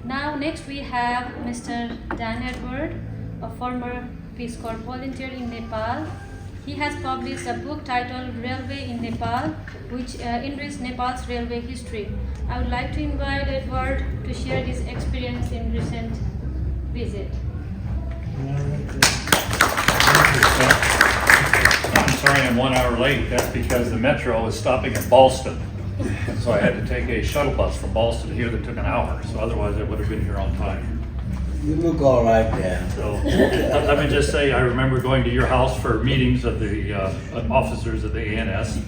Now next we have Mr. Dan Edward, a former Peace Corps volunteer in Nepal. He has published a book titled Railway in Nepal, which enriches Nepal's railway history. I would like to invite Edward to share his experience in recent visit. I'm sorry I'm 1 hour late. That's because the metro is stopping at Ballston. And so I had to take a shuttle bus from Ballston to here that took an hour. So otherwise I would have been here on time. You look all right there. So let me just say, I remember going to your house for meetings of the officers of the ANS.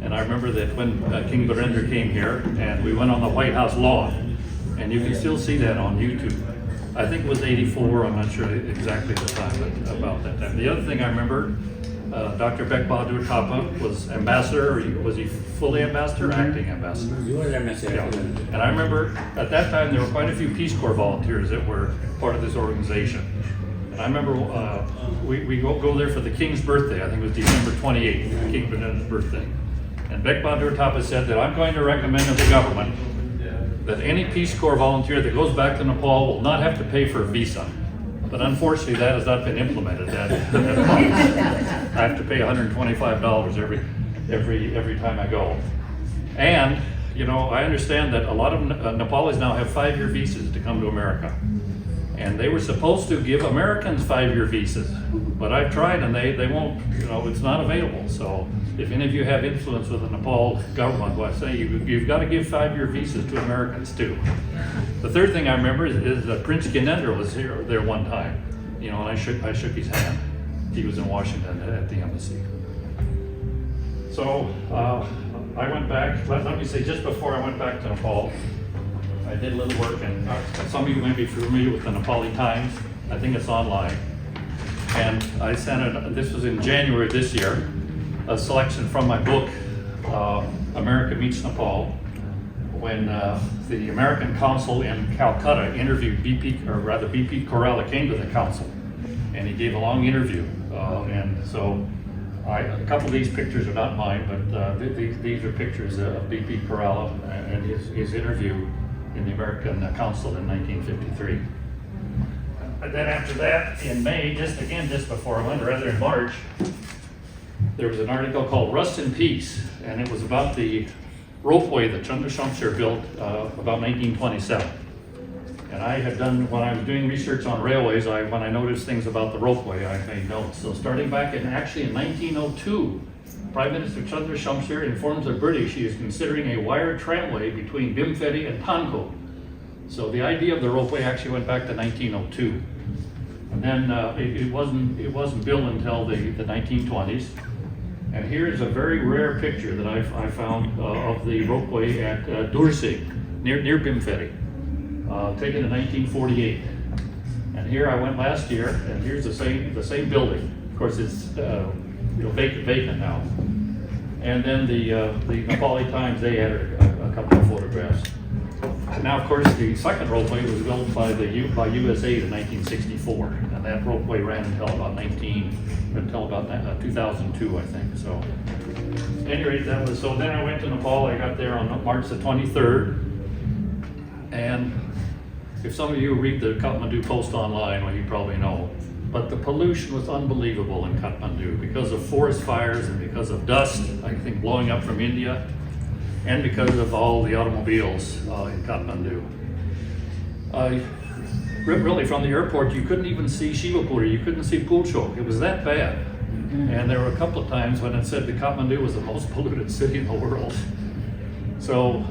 And I remember that when King Birender came here and we went on the White House lawn, and you can still see that on YouTube. I think it was 84, I'm not sure exactly the time, but about that time. The other thing I remember, Dr. Bek Bahadur Thapa was ambassador, or was he fully ambassador or acting ambassador? You were ambassador. Yeah. And I remember at that time there were quite a few Peace Corps volunteers that were part of this organization. And I remember we go there for the King's birthday. I think it was December 28th, King Birend's birthday. And Bek Bahadur Thapa said that I'm going to recommend to the government that any Peace Corps volunteer that goes back to Nepal will not have to pay for a visa. But unfortunately, that has not been implemented. That I have to pay $125 every time I go. And you know, I understand that a lot of Nepalis now have 5-year visas to come to America, and they were supposed to give Americans 5-year visas, but I've tried and they won't. You know, it's not available. So if any of you have influence with the Nepal government, well, I say you've got to give 5-year visas to Americans too. The third thing I remember is that Prince Gyanendra was there one time, you know, and I shook his hand. He was in Washington at the embassy. So I went back, let me say, just before I went back to Nepal, I did a little work, and some of you may be familiar with the Nepali Times. I think it's online. And I sent this was in January this year, a selection from my book, America Meets Nepal, when the American consul in Calcutta interviewed BP Corrala came to the council, and he gave a long interview. And so a couple of these pictures are not mine, but these are pictures of BP Corrala and his interview in the American Consul in 1953. And then after that, in May, just before I went, or rather in March, there was an article called Rust in Peace, and it was about the ropeway that Chandra Shamsher built about 1927. And I had done, when I was doing research on railways, when I noticed things about the ropeway, I made notes. So starting back in 1902, Prime Minister Chandra Shamsher informs the British he is considering a wired tramway between Bhimfedi and Tanko. So the idea of the ropeway actually went back to 1902. And then it wasn't built until the 1920s. And here's a very rare picture that I found of the ropeway at Dursing, near Bhimfedi, taken in 1948. And here I went last year, and here's the same building. Of course, it's vacant now. And then the Nepali Times, they added a couple of photographs. Now, of course, the second ropeway was built by USA in 1964, and that ropeway ran until about 2002, I think. So, at any rate, that was so. Then I went to Nepal. I got there on March the 23rd, and if some of you read the Kathmandu Post online, well, you probably know. But the pollution was unbelievable in Kathmandu because of forest fires and because of dust, I think, blowing up from India, and because of all the automobiles in Kathmandu. Really, from the airport, you couldn't even see Shivapuri, you couldn't see Pulchok. It was that bad. And there were a couple of times when it said that Kathmandu was the most polluted city in the world. So,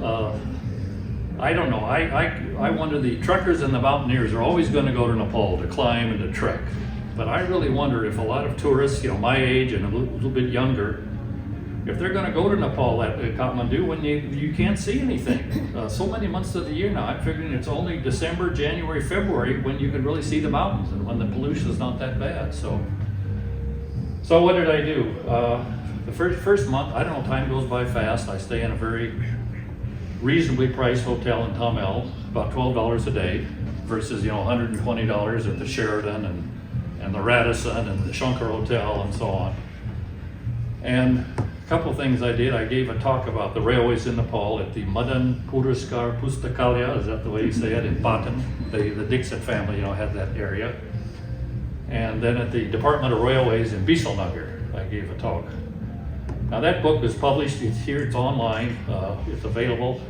I don't know. I wonder, the truckers and the mountaineers are always going to go to Nepal to climb and to trek. But I really wonder if a lot of tourists, my age and a little bit younger, if they're going to go to Nepal at Kathmandu when you can't see anything. So many months of the year now, I'm figuring it's only December, January, February when you can really see the mountains and when the pollution is not that bad. So what did I do? The first month, I don't know, time goes by fast. I stay in a very reasonably priced hotel in Tamil, about $12 a day, versus $120 at the Sheraton and the Radisson and the Shankar Hotel and so on. And A couple of things I did. I gave a talk about the railways in Nepal at the Madan Puraskar Pustakalya, is that the way you say it, in Patan. The Dixit family, had that area. And then at the Department of Railways in Bisalnagar, I gave a talk. Now that book was published, it's here, it's online, it's available.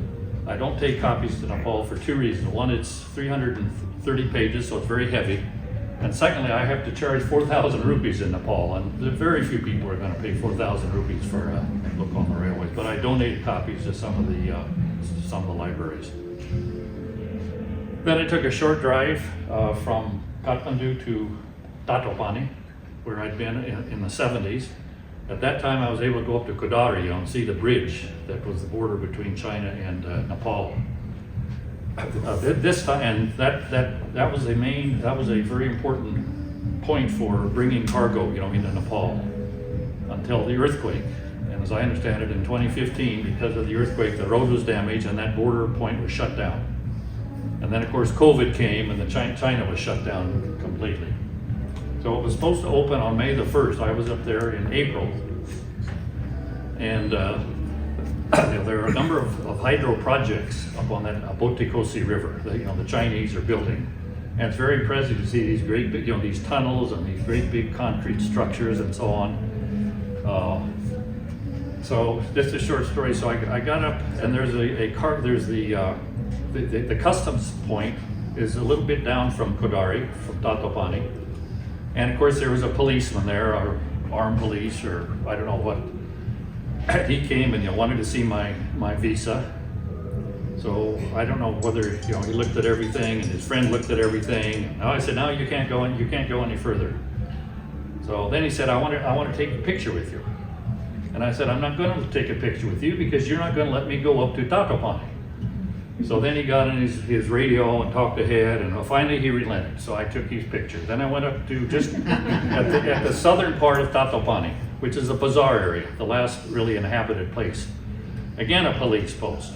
I don't take copies to Nepal for two reasons. One, it's 330 pages, so it's very heavy. And secondly, I have to charge 4,000 rupees in Nepal, and very few people are going to pay 4,000 rupees for a book on the railways. But I donated copies to some of the libraries. Then I took a short drive from Kathmandu to Tatopani, where I'd been in the 70s. At that time, I was able to go up to Kodari and see the bridge that was the border between China and Nepal. This time, and that was a very important point for bringing cargo, into Nepal until the earthquake. And as I understand it, in 2015, because of the earthquake, the road was damaged and that border point was shut down. And then, of course, COVID came and China was shut down completely. So it was supposed to open on May the 1st. I was up there in April. And there are a number of hydro projects up on that Botikosi River that, the Chinese are building. And it's very impressive to see these great big, these tunnels and these great big concrete structures and so on. So just a short story. So I got up and there's the customs point is a little bit down from Kodari, from Tatopani. And of course there was a policeman there, or armed police, or I don't know what. He came and wanted to see my visa. So I don't know whether he looked at everything and his friend looked at everything. Now I said, no, you can't go any further. So then he said, I want to take a picture with you. And I said, I'm not going to take a picture with you because you're not going to let me go up to Tatopani. So then he got in his radio and talked ahead, and finally he relented. So I took his picture. Then I went up to just at the southern part of Tatopani, which is a bazaar area, the last really inhabited place. Again, a police post.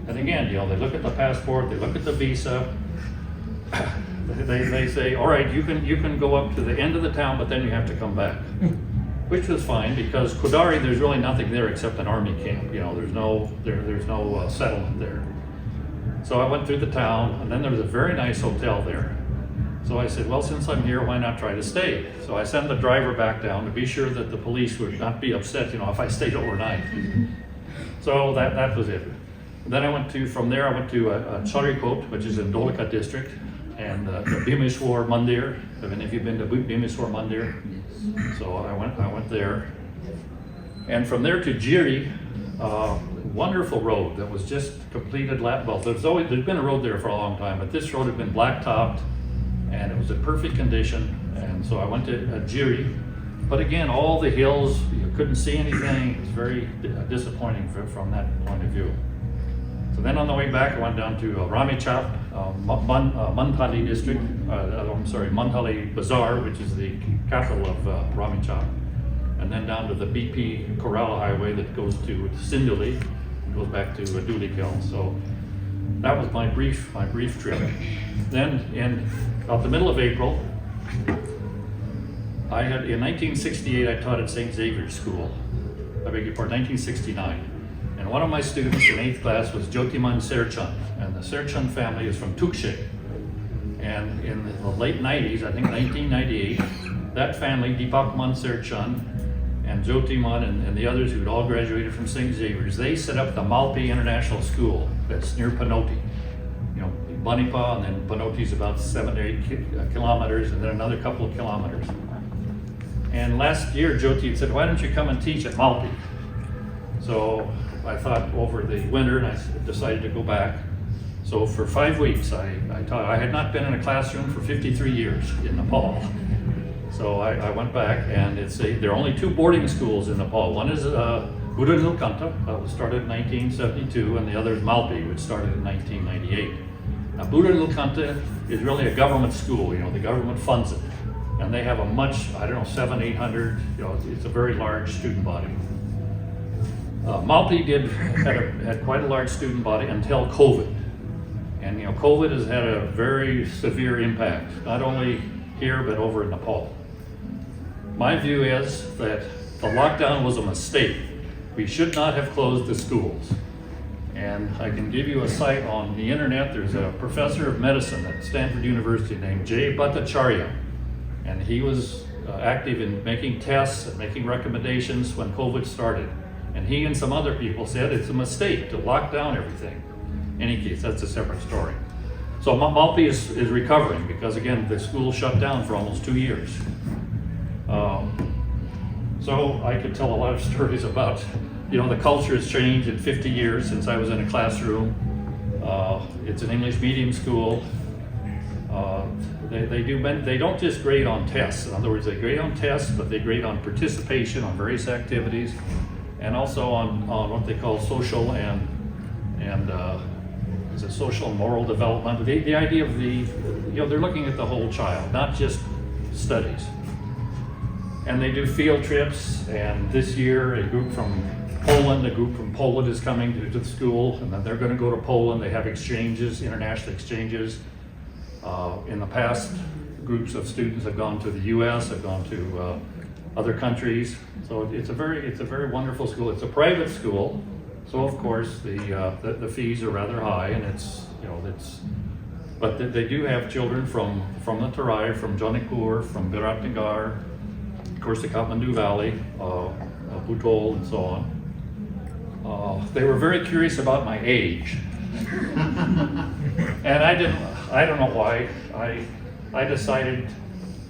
And again, they look at the passport, they look at the visa. They say, all right, you can go up to the end of the town, but then you have to come back. Which was fine because Kodari, there's really nothing there except an army camp. There's no settlement there. So I went through the town, and then there was a very nice hotel there. So I said, well, since I'm here, why not try to stay? So I sent the driver back down to be sure that the police would not be upset, if I stayed overnight. So that was it. Then from there I went to Charikot, which is in Dholka district, and the Bhimeshwar Mandir. Have any of you been to Bhimeshwar Mandir? So I went there. And from there to Jiri, wonderful road that was just completed. There's been a road there for a long time, but this road had been blacktopped and it was in perfect condition. And so I went to Jiri, but again, all the hills, you couldn't see anything. It was very disappointing from that point of view. So then on the way back, I went down to Ramichap, Mantali district, Mantali Bazaar, which is the capital of Ramichap. And then down to the BP Kerala highway that goes to Sinduli, goes back to Dhulikhel. So that was my brief trip. Then in about the middle of April, in 1968, I taught at St. Xavier's School. I beg your pardon, 1969. And one of my students in 8th class was Jyotiman Serchand, and the Serchand family is from Tukshe. And in the late 90s, I think 1998, that family, Deepakman Serchand, and Jyotiman and the others who had all graduated from St. Xavier's, they set up the Malpi International School that's near Panoti. Banipa, and then Panoti's about 7 or 8 kilometers, and then another couple of kilometers. And last year, Jyoti said, why don't you come and teach at Malpi? So I thought over the winter, and I decided to go back. So for 5 weeks, I taught. I had not been in a classroom for 53 years in Nepal. So I went back, and there are only 2 boarding schools in Nepal. One is Buddha Nilkantha, was started in 1972, and the other is Malpi, which started in 1998. Now, Buddha Nilkantha is really a government school. The government funds it, and they have a 700, 800. It's a very large student body. Malpi had quite a large student body until COVID, and COVID has had a very severe impact, not only here but over in Nepal. My view is that the lockdown was a mistake we should not have closed the schools. And I can give you a site on the internet. There's a professor of medicine at Stanford University named Jay Bhattacharya. And he was active in making tests and making recommendations when COVID started. And he and some other people said it's a mistake to lock down everything. In any case, that's a separate story. So Malpi is recovering because, again, the school shut down for almost 2 years. So I could tell a lot of stories about, the culture has changed in 50 years since I was in a classroom. It's an English medium school. They don't just grade on tests. In other words, they grade on tests, but they grade on participation on various activities, and also on what they call social and is it social and moral development. The idea of they're looking at the whole child, not just studies. And they do field trips, and this year a group from Poland is coming to the school, and then they're going to go to Poland. They have exchanges, international exchanges. In the past, groups of students have gone to the US, have gone to other countries. So it's a very wonderful school. It's a private school, so of course the fees are rather high, and but they do have children from the Tarai, from Jaunipur, from Biratnagar, of course the Kathmandu Valley, Butol, and so on. They were very curious about my age, and I don't know why. I decided,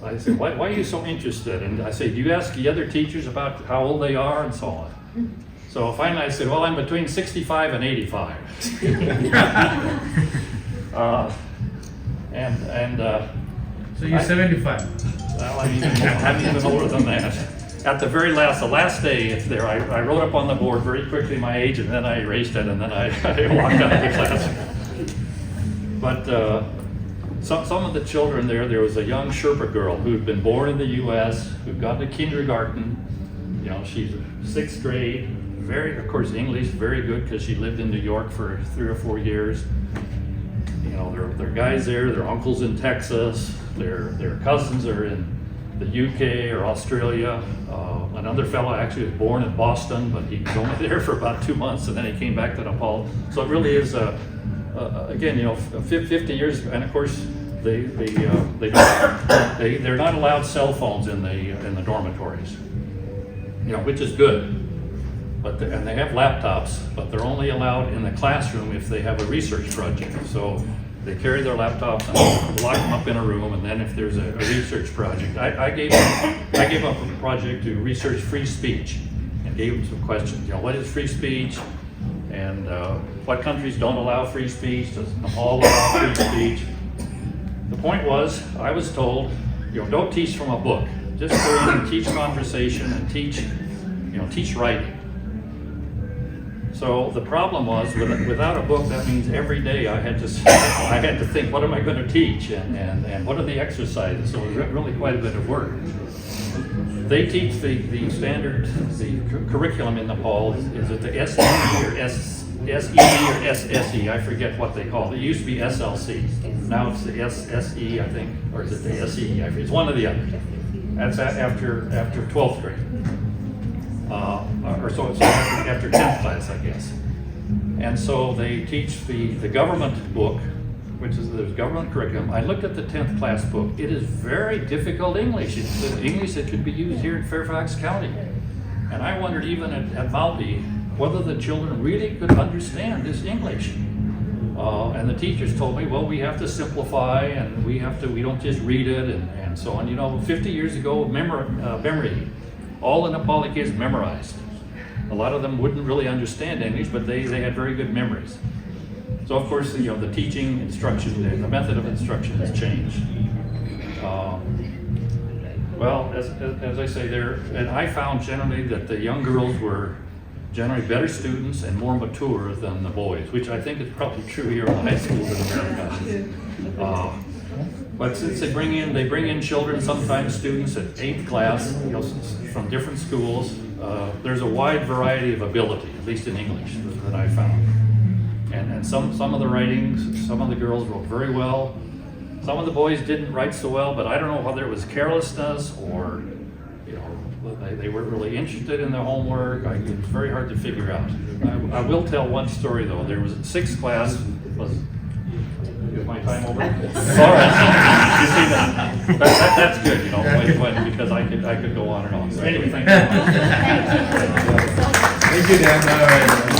I said, why are you so interested? And I said, do you ask the other teachers about how old they are and so on? So finally I said, well, I'm between 65 and 85. So you're 75? Well, I'm even older than that. At the last day there, I wrote up on the board very quickly my age, and then I erased it, and then I walked out of the class. But some of the children there was a young Sherpa girl who'd been born in the US, who'd gone to kindergarten. She's 6th grade, of course, English, very good because she lived in New York for 3 or 4 years. There are guys there, their uncles in Texas, their cousins are in the UK or Australia. Another fellow actually was born in Boston, but he was only there for about 2 months, and then he came back to Nepal. So it really is again, 50 years, and of course they're not allowed cell phones in the dormitories, which is good. And they have laptops, but they're only allowed in the classroom if they have a research project. So they carry their laptops and lock them up in a room, and then if there's a research project, I gave up a project to research free speech and gave them some questions. What is free speech? And what countries don't allow free speech? Does Nepal allow free speech? The point was, I was told, don't teach from a book. Just go in and teach conversation and teach writing. So the problem was, without a book, that means every day I had to think, what am I going to teach, and what are the exercises? So it was really quite a bit of work. They teach the standard, the curriculum in Nepal is it the SE or SED or SSE? I forget what they call it. It used to be SLC. Now it's the SSE, I think, or is it the SE? It's one or the other. That's after 12th grade. So it's after 10th class, I guess. And so they teach the government book, which is the government curriculum. I looked at the 10th class book. It is very difficult English. It's the English that could be used here in Fairfax County. And I wondered even at Malpi whether the children really could understand this English. And the teachers told me, well, we have to simplify, and we don't just read it and so on. 50 years ago, memory. All the Nepali kids memorized. A lot of them wouldn't really understand English, but they had very good memories. So of course, the teaching instruction, the method of instruction has changed. Well, as I say there, and I found generally that the young girls were generally better students and more mature than the boys, which I think is probably true here in the high schools in America. But since they bring in children, sometimes students at 8th class, from different schools, there's a wide variety of ability, at least in English, that I found. And some of the writings, some of the girls wrote very well. Some of the boys didn't write so well, but I don't know whether it was carelessness or They weren't really interested in their homework. It was very hard to figure out. I will tell one story though. There was a sixth class. Is my time over? All right. You see that's good, you know, because I could go on and on. So anyway, thank you. Thank you, Dan. All right.